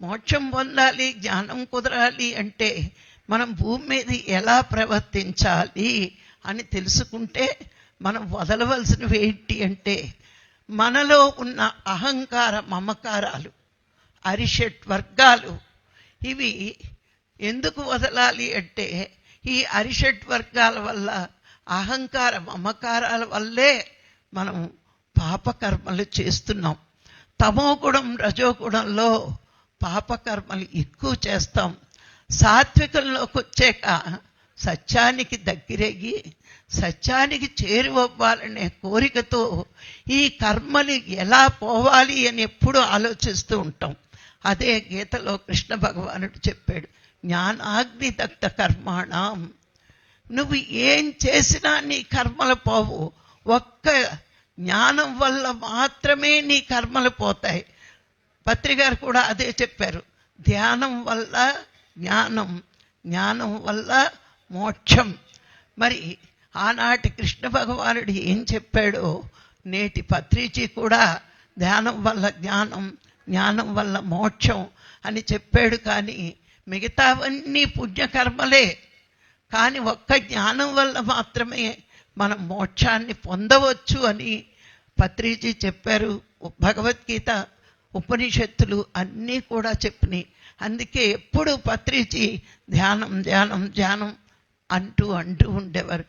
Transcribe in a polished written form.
మోక్షం పొందాలి, జ్ఞానం కుదరాలి అంటే మనం భూమి మీద ఎలా ప్రవర్తించాలి అని తెలుసుకుంటే మనం వదలవలసినవి ఏంటి అంటే మనలో ఉన్న అహంకార మమకారాలు, అరిషట్ వర్గాలు. ఇవి ఎందుకు వదలాలి అంటే ఈ అరిషట్ వర్గాల వల్ల, అహంకార మమకారాల వల్లే మనం పాపకర్మలు చేస్తున్నాం. తమోగుణం రజోగుణంలో పాపకర్మలు ఎక్కువ చేస్తాం. సాత్వికంలోకి వచ్చాక సత్యానికి దగ్గరయ్యి సత్యానికి చేరువవ్వాలనే కోరికతో ఈ కర్మలు ఎలా పోవాలి అని ఎప్పుడూ ఆలోచిస్తూ ఉంటాం. అదే గీతలో కృష్ణ భగవానుడు చెప్పాడు, జ్ఞానాగ్ని దగ్ధ కర్మాణం. నువ్వు ఏం చేసినా నీ కర్మలు పోవు, ఒక్క జ్ఞానం వల్ల మాత్రమే నీ కర్మలు పోతాయి. పత్రిగారు కూడా అదే చెప్పారు, ధ్యానం వల్ల జ్ఞానం, జ్ఞానం వల్ల మోక్షం. మరి ఆనాటి కృష్ణ భగవానుడు ఏం చెప్పాడో నేటి పత్రిజీ కూడా ధ్యానం వల్ల జ్ఞానం, జ్ఞానం వల్ల మోక్షం అని చెప్పాడు. కానీ మిగతావన్నీ పుణ్యకర్మలే. కానీ ఒక్క జ్ఞానం వల్ల మాత్రమే మనం మోక్షాన్ని పొందవచ్చు అని పత్రిజీ చెప్పారు. భగవద్గీత, ఉపనిషత్తులు అన్నీ కూడా చెప్పినాయి. అందుకే ఎప్పుడు పత్రిజీ ధ్యానం ధ్యానం ధ్యానం అంటూ ఉండేవారు.